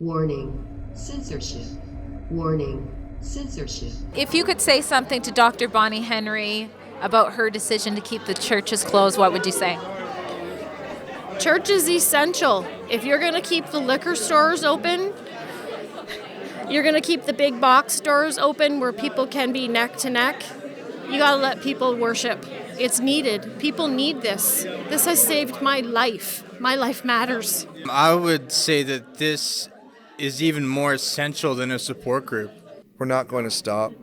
Warning, censorship. Warning, censorship. If you could say something to Dr. Bonnie Henry about her decision to keep the churches closed, what would you say? Church is essential. If you're going to keep the liquor stores open, you're going to keep the big box stores open where people can be neck to neck, you got to let people worship. It's needed. People need this. This has saved my life. My life matters. I would say that this is even more essential than a support group. We're not going to stop.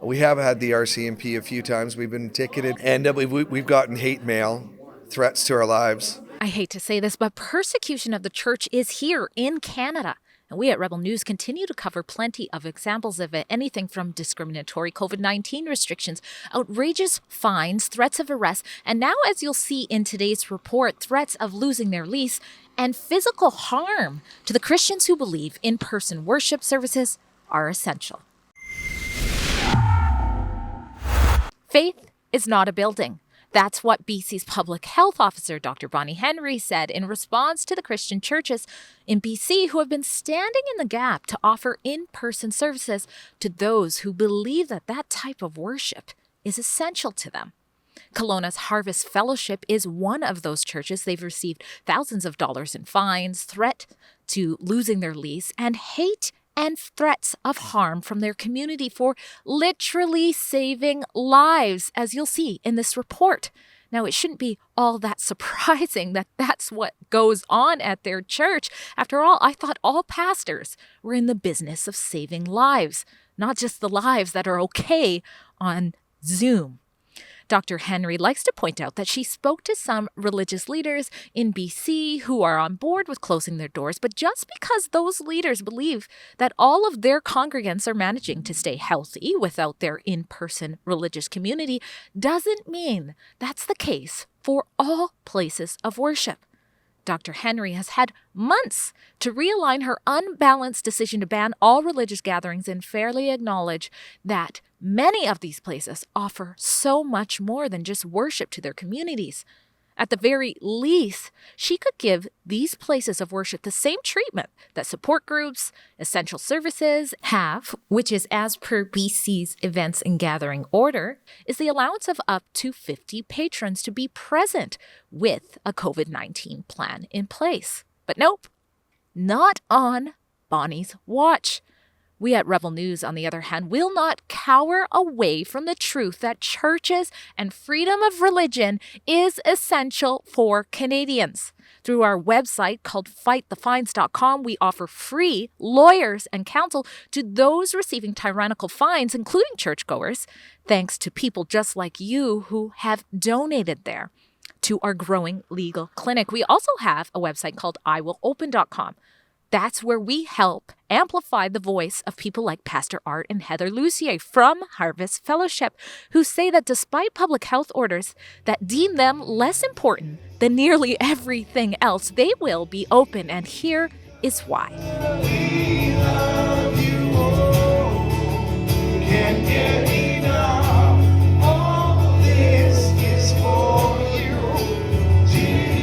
We have had the RCMP a few times. We've been ticketed, and we've gotten hate mail, threats to our lives. I hate to say this, but persecution of the church is here in Canada. And we at Rebel News continue to cover plenty of examples of it, anything from discriminatory COVID-19 restrictions, outrageous fines, threats of arrest, and now, as you'll see in today's report, threats of losing their lease and physical harm to the Christians who believe in-person worship services are essential. Faith is not a building. That's what BC's Public Health Officer, Dr. Bonnie Henry, said in response to the Christian churches in BC who have been standing in the gap to offer in-person services to those who believe that that type of worship is essential to them. Kelowna's Harvest Fellowship is one of those churches. They've received thousands of dollars in fines, threat to losing their lease, and hate and threats of harm from their community for literally saving lives, as you'll see in this report. Now, it shouldn't be all that surprising that that's what goes on at their church. After all, I thought all pastors were in the business of saving lives, not just the lives that are okay on Zoom. Dr. Henry likes to point out that she spoke to some religious leaders in BC who are on board with closing their doors, but just because those leaders believe that all of their congregants are managing to stay healthy without their in-person religious community doesn't mean that's the case for all places of worship. Dr. Henry has had months to realign her unbalanced decision to ban all religious gatherings and fairly acknowledge that many of these places offer so much more than just worship to their communities. At the very least, she could give these places of worship the same treatment that support groups, essential services have, which is as per BC's events and gathering order, is the allowance of up to 50 patrons to be present with a COVID-19 plan in place. But nope, not on Bonnie's watch. We at Rebel News, on the other hand, will not cower away from the truth that churches and freedom of religion is essential for Canadians. Through our website called fightthefines.com, we offer free lawyers and counsel to those receiving tyrannical fines, including churchgoers, thanks to people just like you who have donated there to our growing legal clinic. We also have a website called iwillopen.com. That's where we help amplify the voice of people like Pastor Art and Heather Lucier from Harvest Fellowship, who say that despite public health orders that deem them less important than nearly everything else, they will be open, and here is why. We love you all. Can't get enough. All this is for you, Jesus.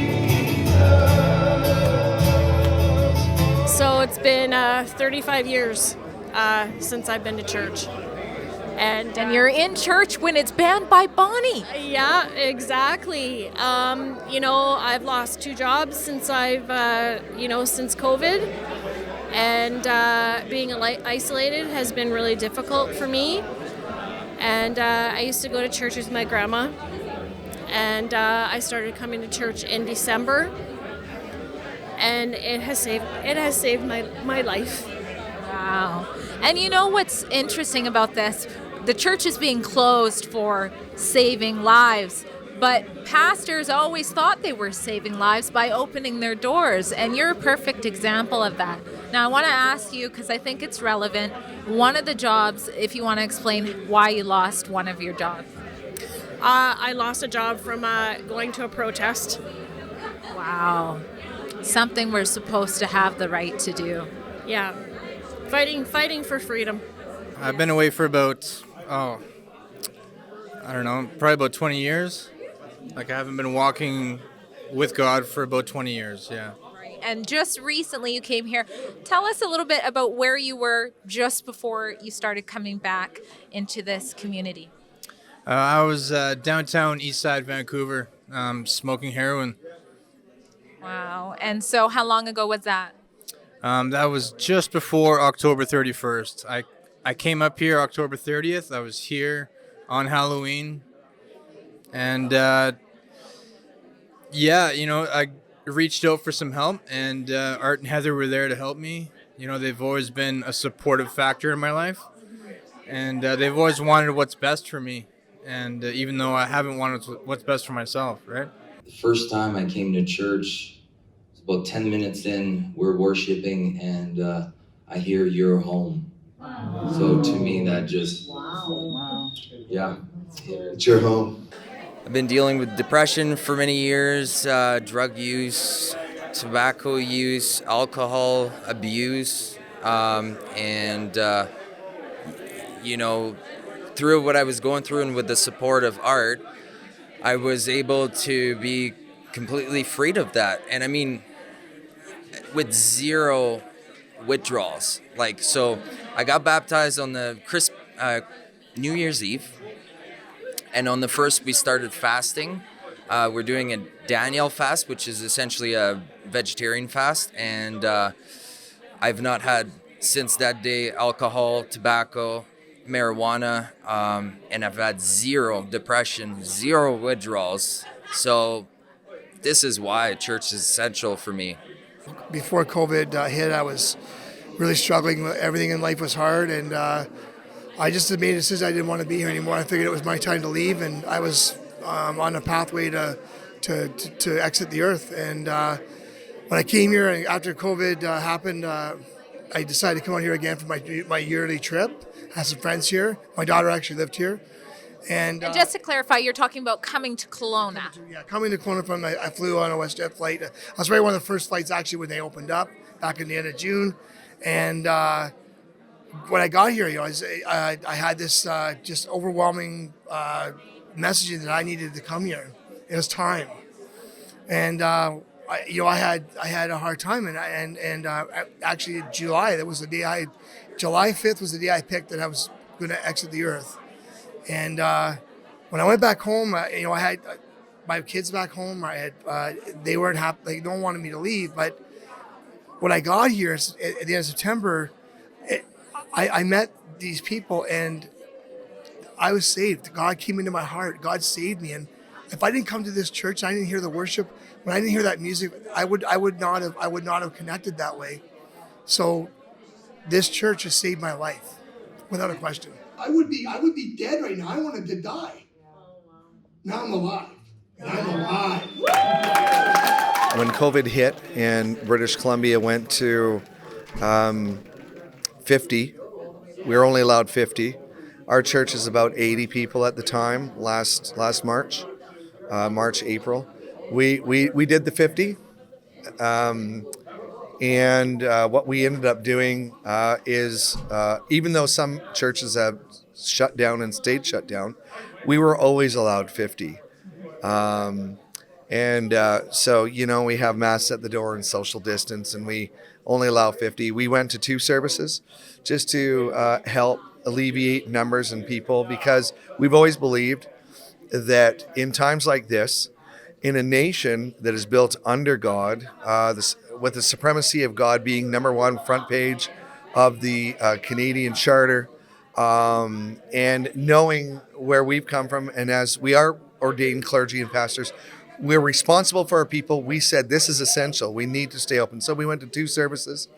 So it's been 35 years since I've been to church. And you're in church when it's banned by Bonnie. Yeah, exactly. I've lost 2 jobs since since COVID. And being isolated has been really difficult for me. And I used to go to church with my grandma. And I started coming to church in December. And it has saved my life. Wow. And you know what's interesting about this? The church is being closed for saving lives, but pastors always thought they were saving lives by opening their doors, and you're a perfect example of that. Now, I want to ask you, because I think it's relevant, one of the jobs, if you want to explain why you lost one of your jobs. I lost a job from going to a protest. Wow. Something we're supposed to have the right to do. Yeah. Fighting for freedom. I've been away for about, probably about 20 years. Like, I haven't been walking with God for about 20 years, yeah. and just recently you came here. Tell us a little bit about where you were just before you started coming back into this community. I was downtown East Side Vancouver, smoking heroin. Wow. And so how long ago was that? That was just before October 31st. I came up here October 30th. I was here on Halloween. And I reached out for some help, and Art and Heather were there to help me. They've always been a supportive factor in my life, and they've always wanted what's best for me. And even though I haven't wanted what's best for myself, right? The first time I came to church, it's about 10 minutes in, we're worshiping, and I hear "You're Home." So to me, that just, yeah, it's your home. I've been dealing with depression for many years, drug use, tobacco use, alcohol abuse, through what I was going through and with the support of Art, I was able to be completely freed of that. And I mean, with zero withdrawals. So I got baptized on the New Year's Eve. And on the first, we started fasting. We're doing a Daniel fast, which is essentially a vegetarian fast. And I've not had, since that day, alcohol, tobacco, marijuana, and I've had zero depression, zero withdrawals. So this is why church is essential for me. Before COVID hit, I was really struggling. Everything in life was hard, and I just made a decision I didn't want to be here anymore. I figured it was my time to leave, and I was on a pathway to exit the earth. And when I came here, and after COVID happened, I decided to come out here again for my yearly trip. I have some friends here. My daughter actually lived here. And just to clarify, you're talking about coming to Kelowna. Coming to Kelowna I flew on a WestJet flight. I was right one of the first flights actually when they opened up back in the end of June. And when I got here, I had this just overwhelming messaging that I needed to come here. It was time, and I had a hard time, and actually July, that was the day July 5th was the day I picked that I was going to exit the earth. And when I went back home, I had my kids back home. I had they weren't happy. They don't wanted me to leave. But when I got here at the end of September, I met these people and I was saved. God came into my heart. God saved me. And if I didn't come to this church, I didn't hear the worship, when I didn't hear that music, I would not have connected that way. So this church has saved my life, without a question. I would be dead right now. I wanted to die. Now I'm alive. When COVID hit and British Columbia went to 50, we were only allowed 50. Our church is about 80 people at the time, last March, April. We did the 50. And what we ended up doing is, even though some churches have shut down and stayed shut down, we were always allowed 50. So, we have masks at the door and social distance, and we only allow 50. We went to 2 services just to help alleviate numbers and people, because we've always believed that in times like this, in a nation that is built under God, with the supremacy of God being number one front page of the Canadian Charter, and knowing where we've come from, and as we are ordained clergy and pastors, we're responsible for our people. We said this is essential. We need to stay open. So we went to 2 services,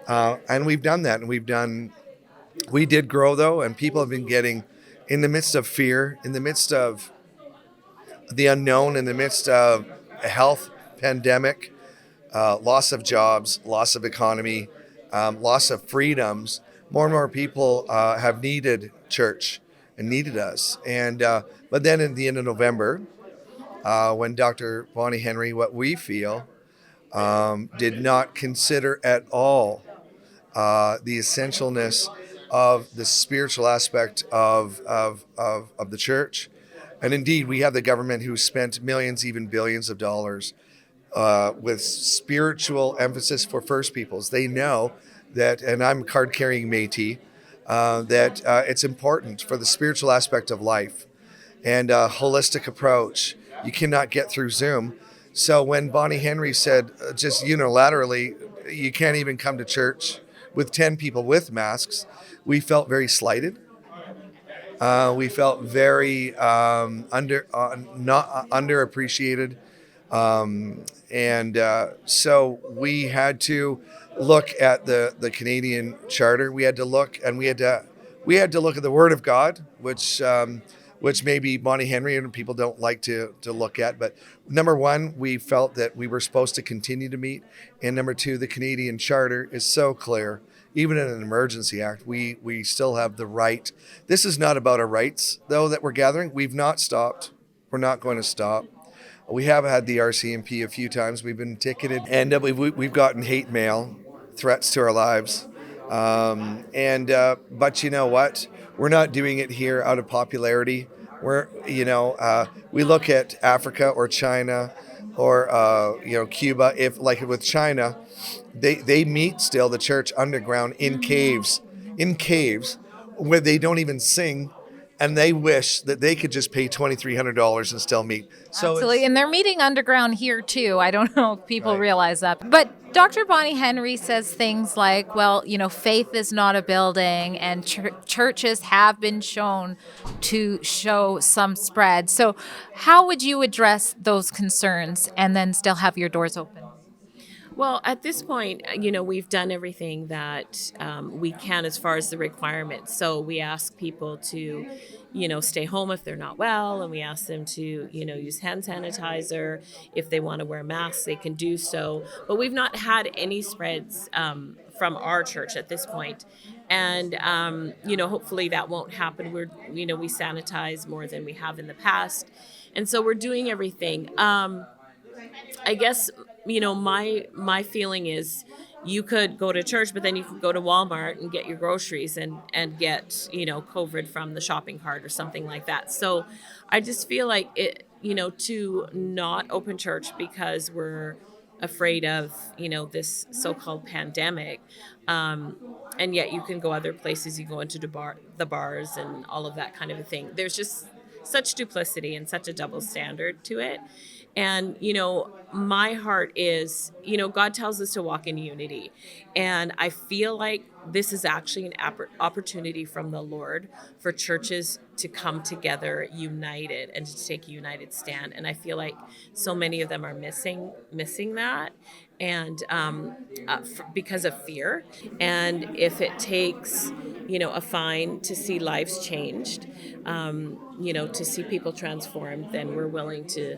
and we've done that. And we did grow though, and people have been getting, in the midst of fear, in the midst of the unknown, in the midst of a health pandemic, loss of jobs, loss of economy, loss of freedoms, more and more people have needed church and needed us. And but then at the end of November, when Dr. Bonnie Henry, what we feel, did not consider at all the essentialness of the spiritual aspect of the church. And indeed, we have the government who spent millions, even billions of dollars with spiritual emphasis for First Peoples. They know that, and I'm card carrying Métis, that it's important for the spiritual aspect of life and a holistic approach. You cannot get through Zoom. So when Bonnie Henry said just unilaterally, you can't even come to church with 10 people with masks, we felt very slighted. We felt very not underappreciated. So we had to look at the Canadian Charter. We had to look at the Word of God, which maybe Bonnie Henry and people don't like to look at. But number one, we felt that we were supposed to continue to meet, and number two, the Canadian Charter is so clear. Even in an emergency act, we still have the right. This is not about our rights, though, that we're gathering. We've not stopped. We're not going to stop. We have had the RCMP a few times. We've been ticketed, and we've gotten hate mail, threats to our lives. But you know what? We're not doing it here out of popularity. We look at Africa or China or Cuba. If like with China, they meet still the church underground in caves where they don't even sing. And they wish that they could just pay $2,300 and still meet. So Absolutely. And they're meeting underground here, too. I don't know if people realize that. But Dr. Bonnie Henry says things like, well, faith is not a building, and churches have been shown to show some spread. So how would you address those concerns and then still have your doors open? Well, at this point, we've done everything that we can as far as the requirements. So we ask people to, stay home if they're not well, and we ask them to, use hand sanitizer. If they want to wear masks, they can do so. But we've not had any spreads from our church at this point. And, hopefully that won't happen. We sanitize more than we have in the past. And so we're doing everything. I guess, my feeling is you could go to church, but then you could go to Walmart and get your groceries and get, COVID from the shopping cart or something like that. So I just feel like it, to not open church because we're afraid of, this so-called pandemic. And yet you can go other places, you go into the bars and all of that kind of a thing. There's just such duplicity and such a double standard to it. And, my heart is, God tells us to walk in unity. And I feel like this is actually an opportunity from the Lord for churches to come together united and to take a united stand. And I feel like so many of them are missing that. And because of fear. And if it takes, a fine to see lives changed, to see people transformed, then we're willing to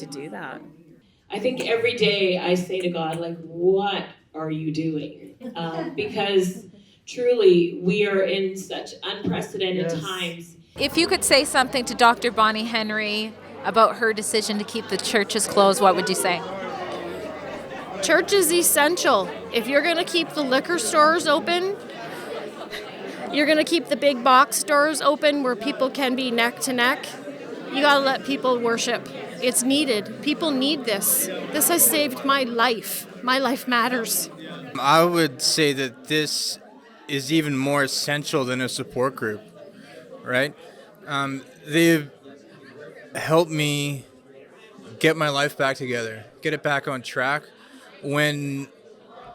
do that. I think every day I say to God, what are you doing? Because truly we are in such unprecedented times. If you could say something to Dr. Bonnie Henry about her decision to keep the churches closed, what would you say? Church is essential. If you're going to keep the liquor stores open, you're going to keep the big box stores open where people can be neck to neck, you got to let people worship. It's needed. People need this. This has saved my life. My life matters. I would say that this is even more essential than a support group, right? They've helped me get my life back together, get it back on track when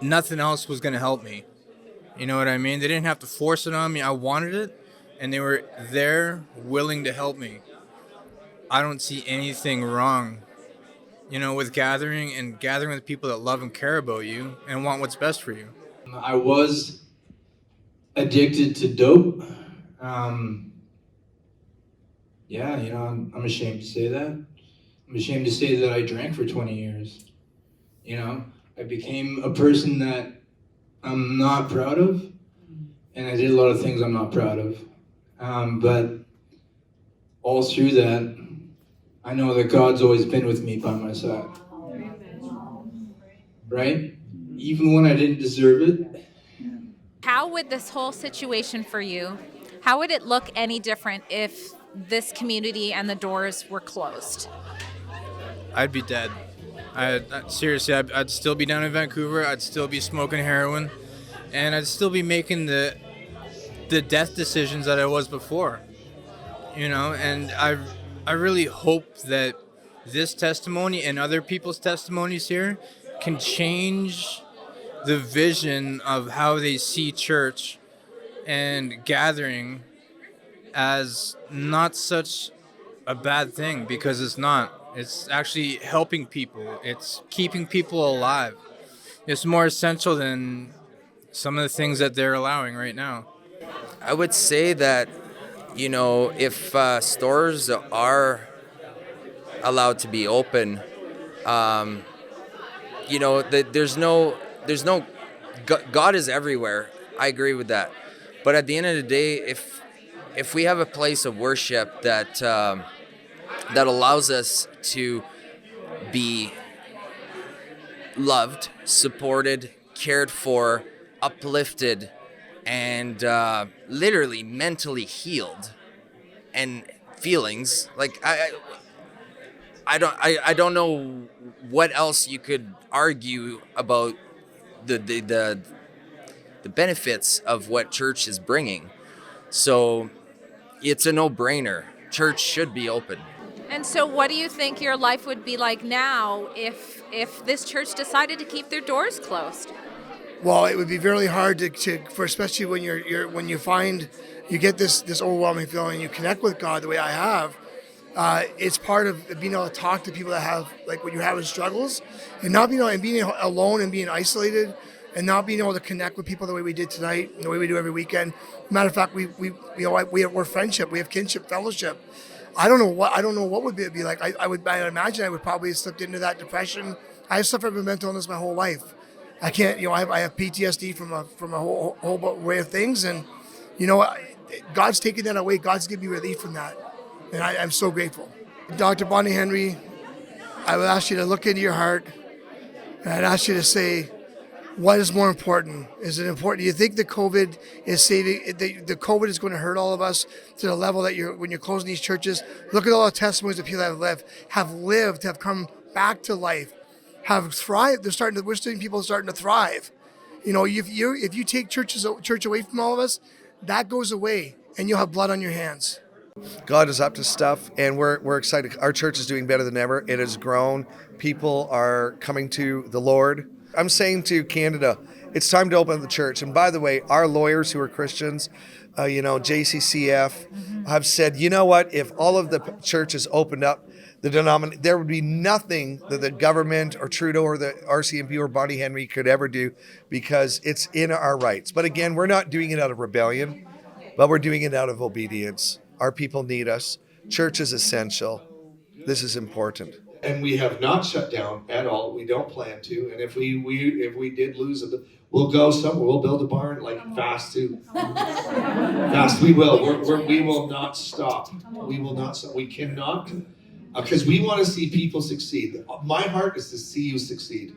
nothing else was going to help me. You know what I mean? They didn't have to force it on me. I wanted it, and they were there willing to help me. I don't see anything wrong, with gathering with people that love and care about you and want what's best for you. I was addicted to dope. I'm ashamed to say that. I'm ashamed to say that I drank for 20 years. I became a person that I'm not proud of, and I did a lot of things I'm not proud of. But all through that, I know that God's always been with me by my side. Right? Even when I didn't deserve it. How would this whole situation for you, how would it look any different if this community and the doors were closed? I'd be dead. Seriously, I'd still be down in Vancouver. I'd still be smoking heroin, and I'd still be making the death decisions that I was before. And I really hope that this testimony and other people's testimonies here can change the vision of how they see church and gathering as not such a bad thing, because it's not. It's actually helping people. It's keeping people alive. It's more essential than some of the things that they're allowing right now. I would say that, if stores are allowed to be open, there's no God is everywhere. I agree with that. But at the end of the day, if we have a place of worship that allows us to be loved, supported, cared for, uplifted, and literally mentally healed, and feelings like I don't know what else you could argue about the benefits of what church is bringing. So it's a no-brainer. Church should be open. And so what do you think your life would be like now if this church decided to keep their doors closed? Well, it would be really hard for especially when when you find you get this overwhelming feeling, you connect with God the way I have. It's part of being able to talk to people that have, like, when you're having struggles, and not being alone and being isolated, and not being able to connect with people the way we did tonight, and the way we do every weekend. Matter of fact, we're friendship, we have kinship, fellowship. I don't know what would it be like. I would imagine I would probably have slipped into that depression. I have suffered with mental illness my whole life. I can't, I have PTSD from a whole array of things, and God's taken that away. God's given me relief from that. And I'm so grateful. Dr. Bonnie Henry, I would ask you to look into your heart, and I'd ask you to say, what is more important? Is it important? Do you think the COVID is the COVID is going to hurt all of us to the level that when you're closing these churches? Look at all the testimonies of people that have come back to life, have thrived. We're seeing people starting to thrive. If you take church away from all of us, that goes away, and you'll have blood on your hands. God is up to stuff, and we're excited. Our church is doing better than ever. It has grown. People are coming to the Lord. I'm saying to Canada, it's time to open the church. And by the way, our lawyers who are Christians, JCCF, have said, you know what? If all of the churches opened up, there would be nothing that the government or Trudeau or the RCMP or Bonnie Henry could ever do, because it's in our rights. But again, we're not doing it out of rebellion, but we're doing it out of obedience. Our people need us. Church is essential. This is important. And we have not shut down at all. We don't plan to. And if we did lose it, we'll go somewhere. We'll build a barn fast too. Fast we will. We will not stop. We will not stop. We cannot, because we want to see people succeed. My heart is to see you succeed.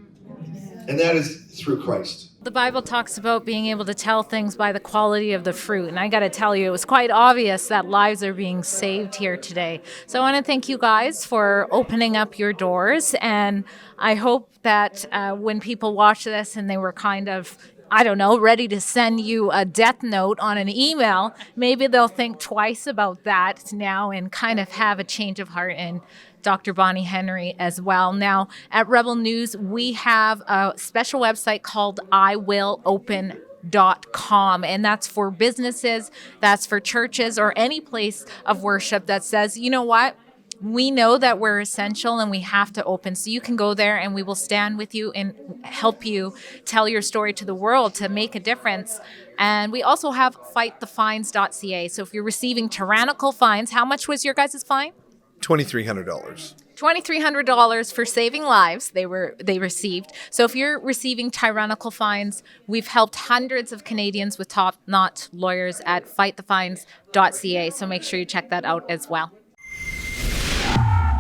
And that is through Christ. The Bible talks about being able to tell things by the quality of the fruit. And I got to tell you, it was quite obvious that lives are being saved here today. So I want to thank you guys for opening up your doors. And I hope that when people watch this and they were kind of, ready to send you a death note on an email, maybe they'll think twice about that now and kind of have a change of heart and Dr. Bonnie Henry as well. Now, at Rebel News, we have a special website called iwillopen.com, and that's for businesses, that's for churches, or any place of worship that says, you know what? We know that we're essential and we have to open. So you can go there and we will stand with you and help you tell your story to the world to make a difference. And we also have fightthefines.ca. So if you're receiving tyrannical fines, how much was your guys' fine? $2,300. $2,300 for saving lives they received. So if you're receiving tyrannical fines, we've helped hundreds of Canadians with top-notch lawyers at fightthefines.ca. So make sure you check that out as well.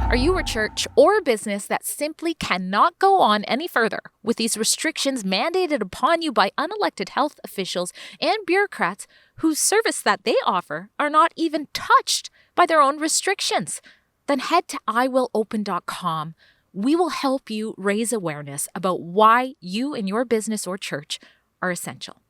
Are you a church or a business that simply cannot go on any further with these restrictions mandated upon you by unelected health officials and bureaucrats whose service that they offer are not even touched by their own restrictions? Then head to iwillopen.com. we will help you raise awareness about why you and your business or church are essential.